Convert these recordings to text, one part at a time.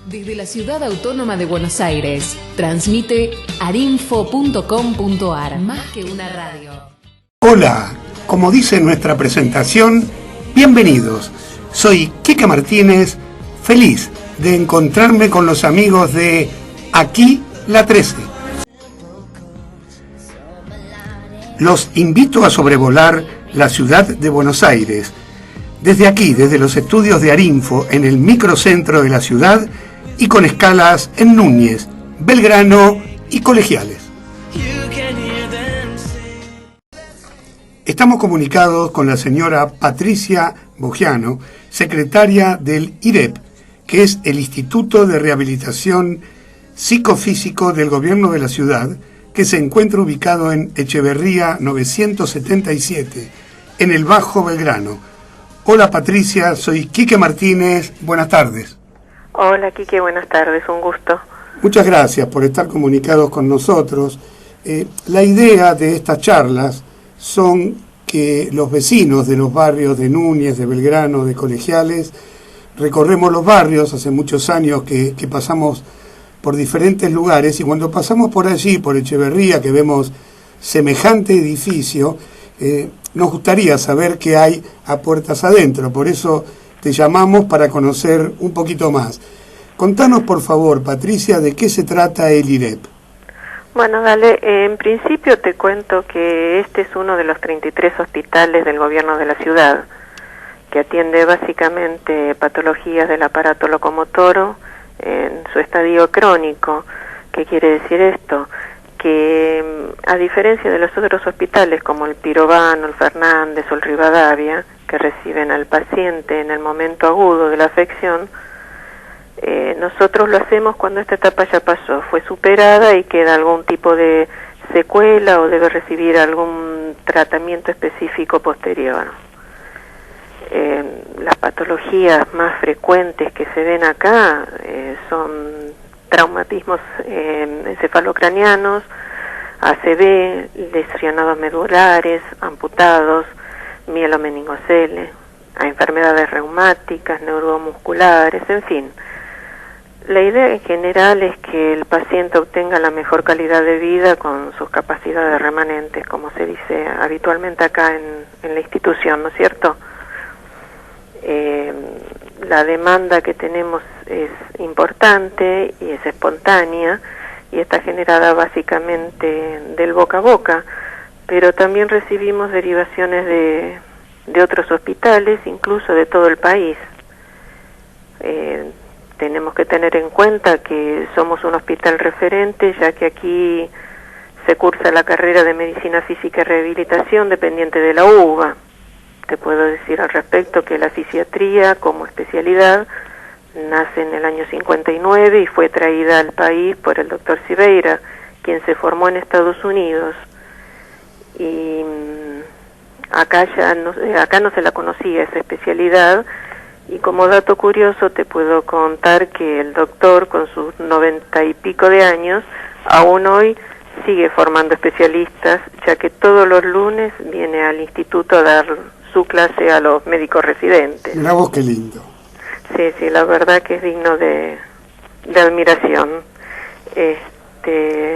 Desde la Ciudad Autónoma de Buenos Aires, transmite arinfo.com.ar, más que una radio. Hola, como dice nuestra presentación, bienvenidos. Soy Quique Martínez, feliz de encontrarme con los amigos de Aquí la 13. Los invito a sobrevolar la ciudad de Buenos Aires. Desde aquí, desde los estudios de Arinfo, en el microcentro de la ciudad y con escalas en Núñez, Belgrano y Colegiales. Estamos comunicados con la señora Patricia Boggiano, secretaria del IREP, que es el Instituto de Rehabilitación Psicofísico del Gobierno de la Ciudad, que se encuentra ubicado en Echeverría 977, en el Bajo Belgrano. Hola Patricia, soy Quique Martínez, buenas tardes. Hola Quique, buenas tardes, un gusto. Muchas gracias por estar comunicados con nosotros. La idea de estas charlas son que los vecinos de los barrios de Núñez, de Belgrano, de Colegiales, recorremos los barrios, hace muchos años que pasamos por diferentes lugares, y cuando pasamos por allí, por Echeverría, que vemos semejante edificio, nos gustaría saber qué hay a puertas adentro. Por eso te llamamos para conocer un poquito más. Contanos, por favor, Patricia, de qué se trata el IREP. Bueno, dale, en principio te cuento que este es uno de los 33 hospitales del gobierno de la ciudad, que atiende básicamente patologías del aparato locomotor en su estadio crónico. ¿Qué quiere decir esto? Que a diferencia de los otros hospitales como el Pirovano, el Fernández o el Rivadavia, que reciben al paciente en el momento agudo de la afección, nosotros lo hacemos cuando esta etapa ya pasó, fue superada y queda algún tipo de secuela o debe recibir algún tratamiento específico posterior. Las patologías más frecuentes que se ven acá son traumatismos encefalocranianos, ACV, lesionados medulares, amputados, mielomeningocele, a enfermedades reumáticas, neuromusculares, en fin. La idea en general es que el paciente obtenga la mejor calidad de vida con sus capacidades remanentes, como se dice habitualmente acá en la institución, ¿no es cierto? La demanda que tenemos es importante y es espontánea y está generada básicamente del boca a boca, pero también recibimos derivaciones de otros hospitales, incluso de todo el país. Tenemos que tener en cuenta que somos un hospital referente, ya que aquí se cursa la carrera de Medicina Física y Rehabilitación dependiente de la UBA. Te puedo decir al respecto que la fisiatría como especialidad nace en el año 59 y fue traída al país por el doctor Siveira, quien se formó en Estados Unidos. Y acá no se la conocía esa especialidad, y como dato curioso te puedo contar que el doctor, con sus 90 y pico de años, aún hoy sigue formando especialistas, ya que todos los lunes viene al instituto a dar su clase a los médicos residentes. Mirá vos qué lindo. Sí, la verdad que es digno de admiración.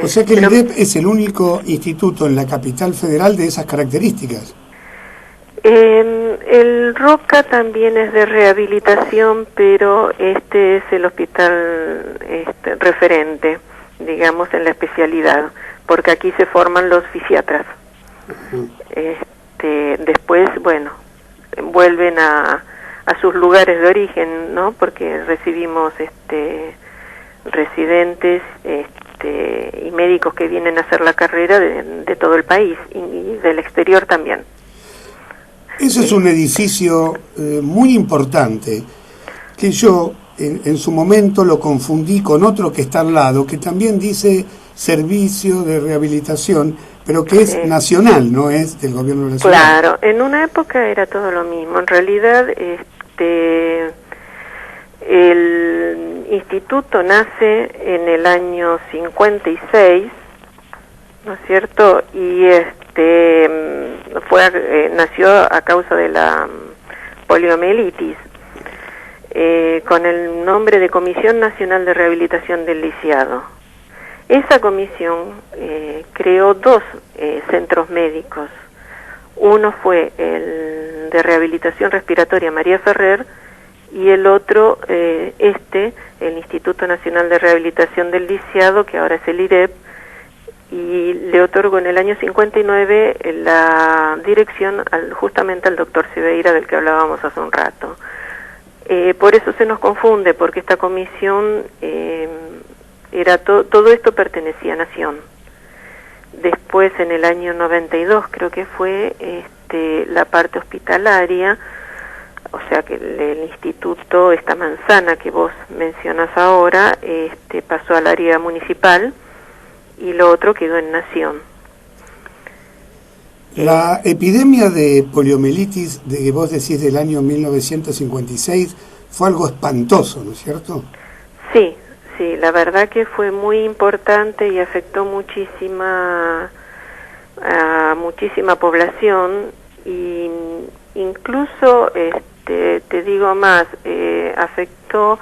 O sea que el IREP es el único instituto en la capital federal de esas características. El ROCA también es de rehabilitación, pero este es el hospital referente, digamos, en la especialidad, porque aquí se forman los fisiatras. Después, bueno, vuelven a sus lugares de origen, ¿no? Porque recibimos residentes y médicos que vienen a hacer la carrera de todo el país y del exterior también. Ese es un edificio muy importante, que yo en su momento lo confundí con otro que está al lado, que también dice Servicio de Rehabilitación, pero que es nacional, no es del gobierno de la ciudad. Claro, en una época era todo lo mismo. En realidad, el instituto nace en el año 56, ¿no es cierto? Y nació a causa de la poliomielitis. con el nombre de Comisión Nacional de Rehabilitación del Lisiado. Esa comisión creó dos centros médicos. Uno fue el de rehabilitación respiratoria María Ferrer y el otro, el Instituto Nacional de Rehabilitación del Lisiado, que ahora es el IREP, y le otorgó en el año 59 la dirección justamente al doctor Siveira, del que hablábamos hace un rato. Por eso se nos confunde, porque esta comisión todo esto pertenecía a Nación. Después, en el año 92, creo que fue la parte hospitalaria, o sea que el instituto, esta manzana que vos mencionas ahora, pasó al área municipal y lo otro quedó en Nación. La epidemia de poliomielitis de que vos decís del año 1956 fue algo espantoso, ¿no es cierto? Sí, la verdad que fue muy importante y afectó a muchísima población, y incluso, te digo más, afectó,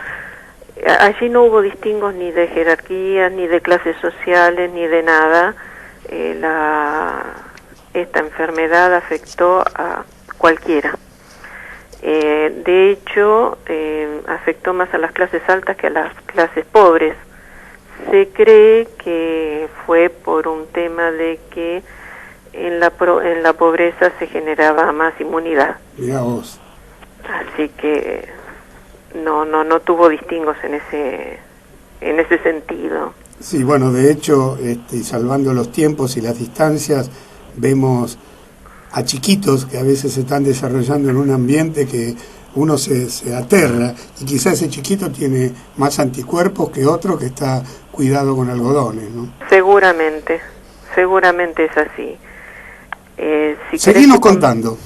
allí no hubo distingos ni de jerarquías, ni de clases sociales, ni de nada. Esta enfermedad afectó a cualquiera. De hecho, afectó más a las clases altas que a las clases pobres. Se cree que fue por un tema de que en la pobreza se generaba más inmunidad. Mirá vos. Así que no tuvo distingos en ese sentido. Sí, bueno, de hecho, y salvando los tiempos y las distancias, vemos a chiquitos que a veces se están desarrollando en un ambiente que uno se aterra, y quizás ese chiquito tiene más anticuerpos que otro que está cuidado con algodones, ¿no? Seguramente es así. Seguimos contando.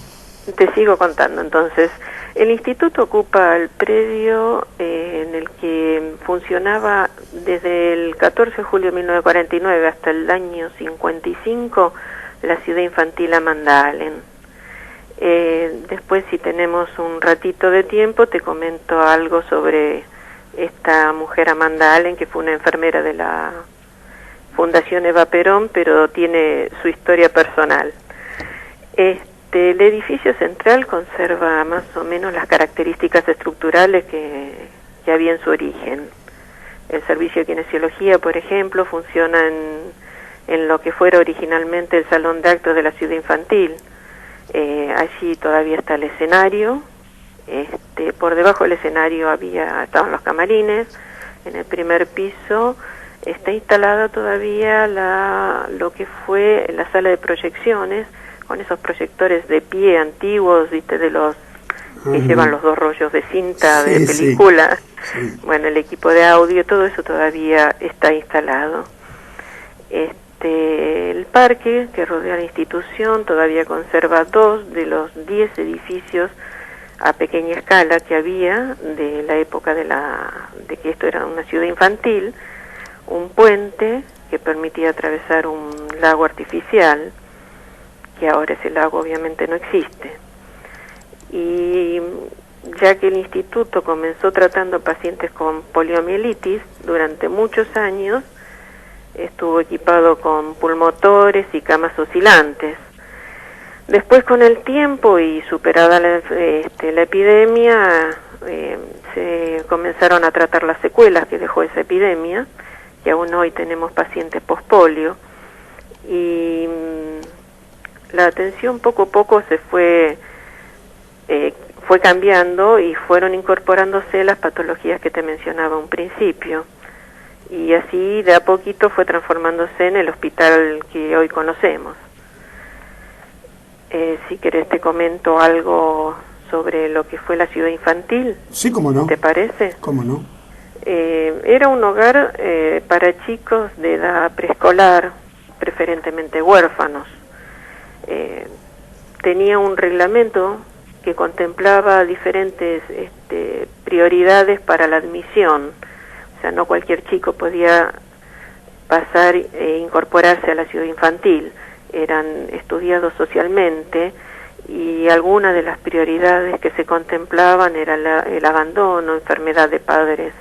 Te sigo contando. Entonces, el instituto ocupa el predio en el que funcionaba desde el 14 de julio de 1949 hasta el año 55 la ciudad infantil Amanda Allen. Después, si tenemos un ratito de tiempo, te comento algo sobre esta mujer Amanda Allen, que fue una enfermera de la Fundación Eva Perón, pero tiene su historia personal. El edificio central conserva más o menos las características estructurales que había en su origen. El servicio de kinesiología, por ejemplo, funciona en lo que fuera originalmente el salón de actos de la ciudad infantil. Allí todavía está el escenario. Por debajo del escenario estaban los camarines. En el primer piso está instalada todavía lo que fue la sala de proyecciones, con esos proyectores de pie antiguos, ¿viste? De los que llevan los dos rollos de cinta de película. Sí. Bueno, el equipo de audio, todo eso todavía está instalado. El parque que rodea la institución todavía conserva 2 de los 10 edificios a pequeña escala que había de la época de que esto era una ciudad infantil, un puente que permitía atravesar un lago artificial, que ahora ese lago obviamente no existe. Y ya que el instituto comenzó tratando pacientes con poliomielitis, durante muchos años estuvo equipado con pulmotores y camas oscilantes. Después, con el tiempo y superada la epidemia, se comenzaron a tratar las secuelas que dejó esa epidemia, y aún hoy tenemos pacientes pospolio, y la atención poco a poco se fue cambiando, y fueron incorporándose las patologías que te mencionaba a un principio, y así de a poquito fue transformándose en el hospital que hoy conocemos. Si querés te comento algo sobre lo que fue la ciudad infantil. Sí, cómo no. ¿Te parece? Cómo no. Era un hogar para chicos de edad preescolar, preferentemente huérfanos. Tenía un reglamento que contemplaba diferentes prioridades para la admisión. O sea, no cualquier chico podía pasar e incorporarse a la ciudad infantil. Eran estudiados socialmente y algunas de las prioridades que se contemplaban era el abandono, enfermedad de padres,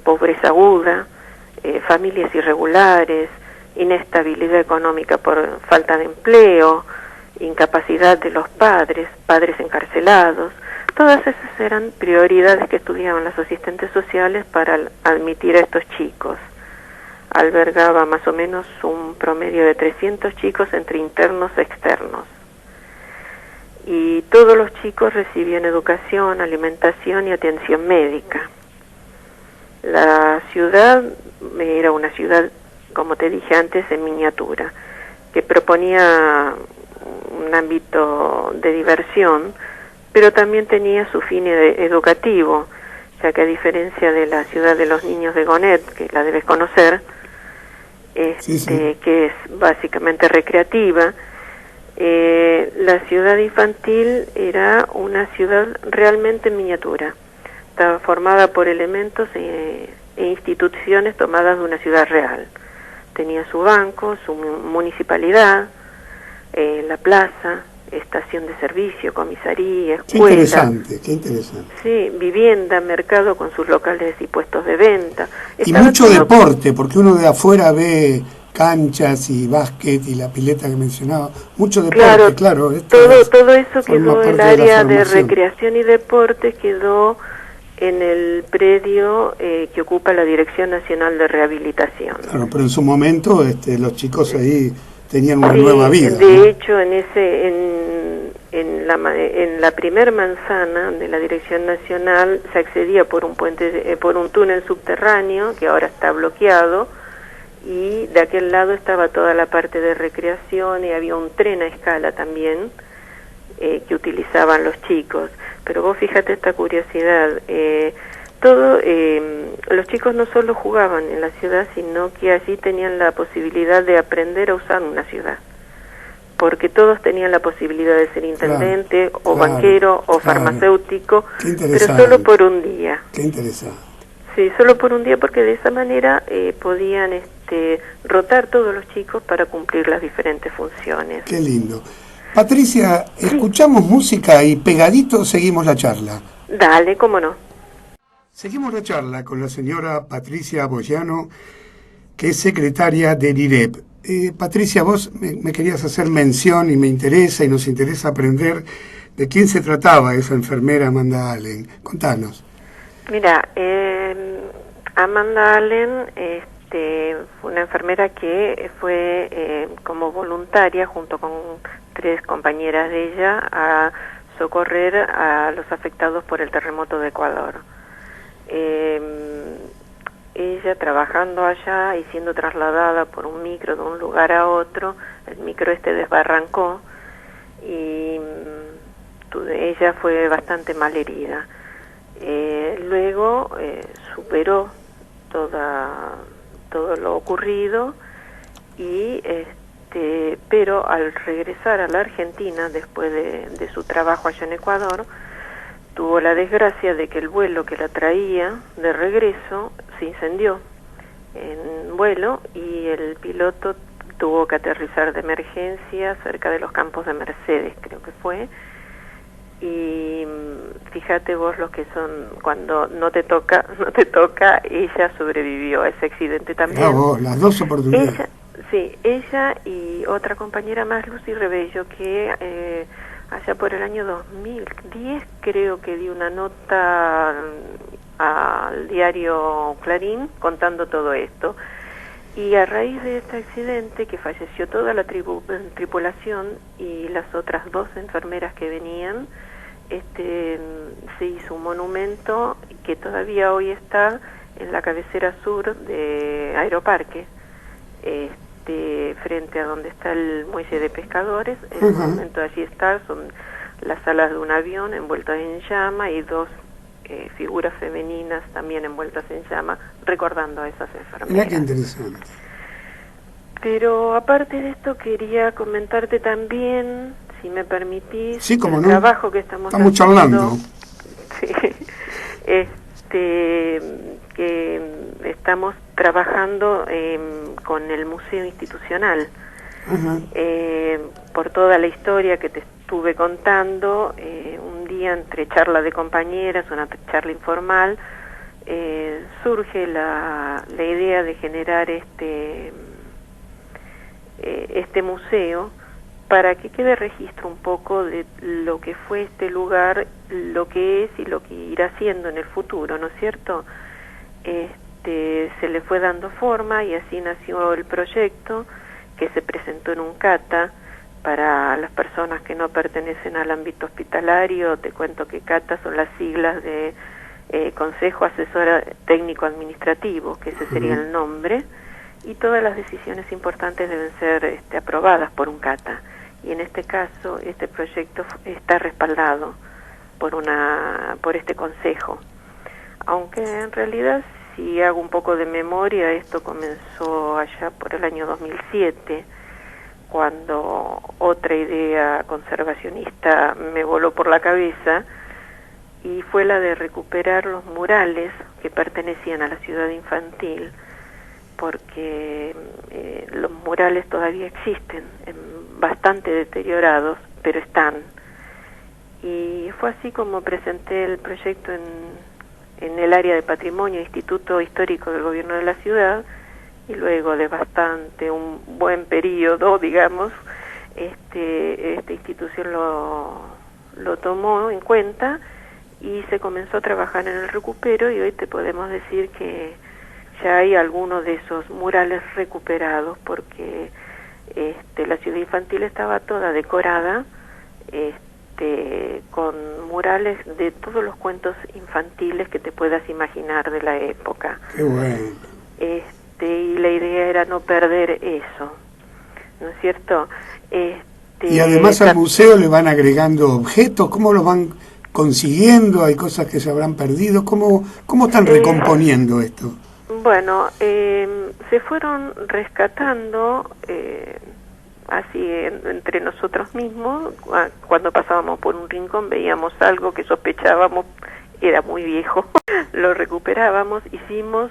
pobreza aguda, familias irregulares, inestabilidad económica por falta de empleo, incapacidad de los padres, padres encarcelados. Todas esas eran prioridades que estudiaban las asistentes sociales para admitir a estos chicos. Albergaba más o menos un promedio de 300 chicos entre internos e externos. Y todos los chicos recibían educación, alimentación y atención médica. La ciudad era una ciudad, como te dije antes, en miniatura, que proponía un ámbito de diversión, pero también tenía su fin educativo, ya que a diferencia de la ciudad de los niños de Gonet, que la debes conocer, que es básicamente recreativa, la ciudad infantil era una ciudad realmente en miniatura. Estaba formada por elementos e instituciones tomadas de una ciudad real. Tenía su banco, su municipalidad, la plaza, estación de servicio, comisaría, escuela. Qué interesante, qué interesante. Sí, vivienda, mercado con sus locales y puestos de venta. Y mucho deporte, porque uno de afuera ve canchas y básquet y la pileta que mencionaba, mucho deporte, claro. Todo eso quedó, el área de recreación y deporte quedó en el predio que ocupa la Dirección Nacional de Rehabilitación. Claro, pero en su momento los chicos ahí tenían una nueva vida. De hecho, en la primer manzana de la Dirección Nacional se accedía por un puente, por un túnel subterráneo que ahora está bloqueado, y de aquel lado estaba toda la parte de recreación y había un tren a escala también que utilizaban los chicos. Pero vos fíjate esta curiosidad, los chicos no solo jugaban en la ciudad, sino que allí tenían la posibilidad de aprender a usar una ciudad, porque todos tenían la posibilidad de ser intendente, banquero o farmacéutico, pero solo por un día. Qué interesante. Sí, solo por un día, porque de esa manera podían rotar todos los chicos para cumplir las diferentes funciones. Qué lindo. Patricia, escuchamos música y pegadito seguimos la charla. Dale, cómo no. Seguimos la charla con la señora Patricia Boyano, que es secretaria del IREP. Patricia, vos me querías hacer mención y me interesa y nos interesa aprender de quién se trataba esa enfermera Amanda Allen. Contanos. Mira, Amanda Allen fue una enfermera que fue como voluntaria junto con 3 compañeras de ella a socorrer a los afectados por el terremoto de Ecuador. Ella trabajando allá y siendo trasladada por un micro de un lugar a otro, el micro desbarrancó y ella fue bastante mal herida. Luego superó todo lo ocurrido y pero al regresar a la Argentina después de su trabajo allá en Ecuador, tuvo la desgracia de que el vuelo que la traía de regreso se incendió en vuelo y el piloto tuvo que aterrizar de emergencia cerca de los campos de Mercedes, creo que fue. Y fíjate vos lo que son, cuando no te toca, ella sobrevivió a ese accidente también. Vos, las 2 oportunidades. Ella y otra compañera más, Lucy Rebello, que allá por el año 2010 creo que dio una nota al diario Clarín contando todo esto. Y a raíz de este accidente, que falleció toda la tripulación y las otras 2 enfermeras que venían, se hizo un monumento que todavía hoy está en la cabecera sur de Aeroparque, frente a donde está el muelle de pescadores. El monumento allí está, son las alas de un avión envueltas en llama y 2 figuras femeninas también envueltas en llama, recordando a esas enfermeras. Mirá qué interesante. Pero aparte de esto quería comentarte también, si me permitís, el trabajo que estamos charlando. Sí, que estamos trabajando con el Museo Institucional, por toda la historia que te estuve contando, un día entre charla de compañeras, una charla informal, surge la idea de generar este museo para que quede registro un poco de lo que fue este lugar, lo que es y lo que irá siendo en el futuro, ¿no es cierto? Se le fue dando forma y así nació el proyecto, que se presentó en un CATA. Para las personas que no pertenecen al ámbito hospitalario, te cuento que CATA son las siglas de Consejo Asesor Técnico Administrativo, que ese sería el nombre, y todas las decisiones importantes deben ser aprobadas por un CATA. Y en este caso, este proyecto está respaldado por este consejo. Aunque en realidad, si hago un poco de memoria, esto comenzó allá por el año 2007, cuando otra idea conservacionista me voló por la cabeza, y fue la de recuperar los murales que pertenecían a la ciudad infantil, porque los murales todavía existen, bastante deteriorados, pero están. Y fue así como presenté el proyecto en el área de patrimonio, Instituto Histórico del Gobierno de la Ciudad, y luego de un buen periodo, digamos, esta institución lo tomó en cuenta y se comenzó a trabajar en el recupero, y hoy te podemos decir que ya hay algunos de esos murales recuperados, porque la ciudad infantil estaba toda decorada con murales de todos los cuentos infantiles que te puedas imaginar de la época. Qué bueno. Y la idea era no perder eso, ¿no es cierto? Y además al museo le van agregando objetos. ¿Cómo los van consiguiendo? ¿Hay cosas que se habrán perdido? ¿Cómo están recomponiendo esto? Bueno, se fueron rescatando así entre nosotros mismos. Cuando pasábamos por un rincón veíamos algo que sospechábamos era muy viejo, lo recuperábamos. Hicimos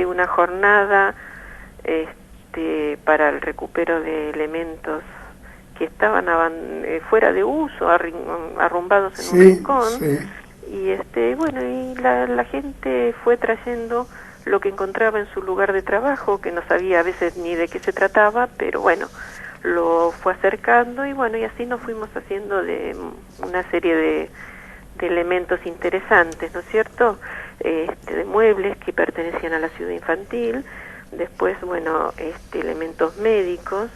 una jornada para el recupero de elementos que estaban fuera de uso, arrumbados en un rincón, sí. Y bueno, y la gente fue trayendo lo que encontraba en su lugar de trabajo, que no sabía a veces ni de qué se trataba, pero bueno, lo fue acercando, y bueno, y así nos fuimos haciendo de una serie de elementos interesantes, ¿no es cierto? De muebles que pertenecían a la ciudad infantil. Después, bueno, elementos médicos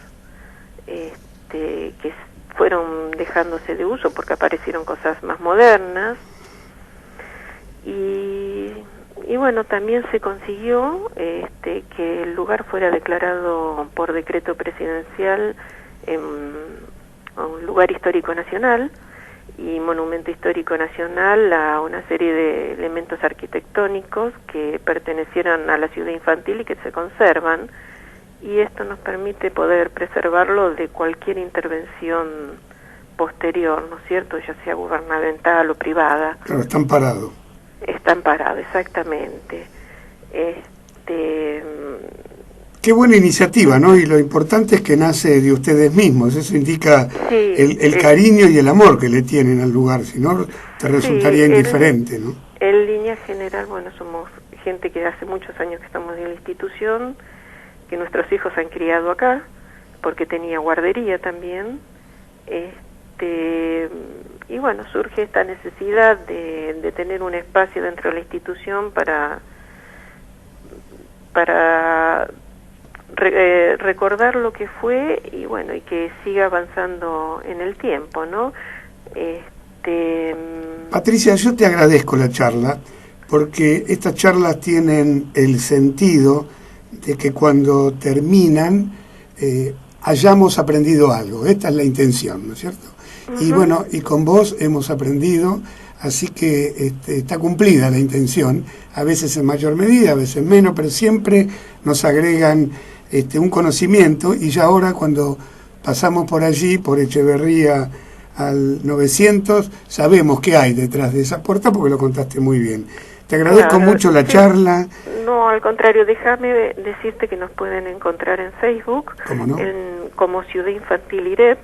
que fueron dejándose de uso porque aparecieron cosas más modernas. Y bueno, también se consiguió que el lugar fuera declarado por decreto presidencial un lugar histórico nacional y monumento histórico nacional a una serie de elementos arquitectónicos que pertenecieran a la ciudad infantil y que se conservan, y esto nos permite poder preservarlo de cualquier intervención posterior, ¿no es cierto?, ya sea gubernamental o privada. Claro, están parados. Están parados, exactamente. Qué buena iniciativa, ¿no? Y lo importante es que nace de ustedes mismos. Eso indica sí, el cariño y el amor que le tienen al lugar. Si no, te resultaría indiferente, ¿no? En línea general, bueno, somos gente que hace muchos años que estamos en la institución, que nuestros hijos han criado acá, porque tenía guardería también. Y bueno, surge esta necesidad de tener un espacio dentro de la institución para recordar lo que fue, y bueno, y que siga avanzando en el tiempo, ¿no? Patricia, yo te agradezco la charla, porque estas charlas tienen el sentido de que cuando terminan hayamos aprendido algo. Esta es la intención, ¿no es cierto? Y bueno, y con vos hemos aprendido, así que está cumplida la intención, a veces en mayor medida, a veces menos, pero siempre nos agregan un conocimiento, y ya ahora cuando pasamos por allí, por Echeverría al 900, sabemos qué hay detrás de esa puerta porque lo contaste muy bien. Te agradezco mucho la charla. No, al contrario, déjame decirte que nos pueden encontrar en Facebook. ¿Cómo no? Como Ciudad Infantil IREP,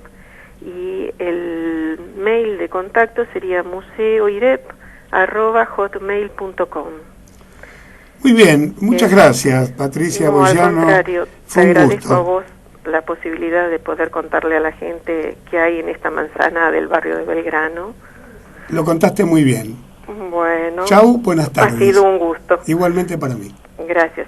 y el mail de contacto sería museoirep@hotmail.com. Muy bien, muchas gracias, Patricia Boyano. Al contrario, fue te un agradezco gusto. a vos la posibilidad de poder contarle a la gente qué hay en esta manzana del barrio de Belgrano. Lo contaste muy bien. Bueno, Chau, buenas tardes. ha sido un gusto. Igualmente para mí. Gracias.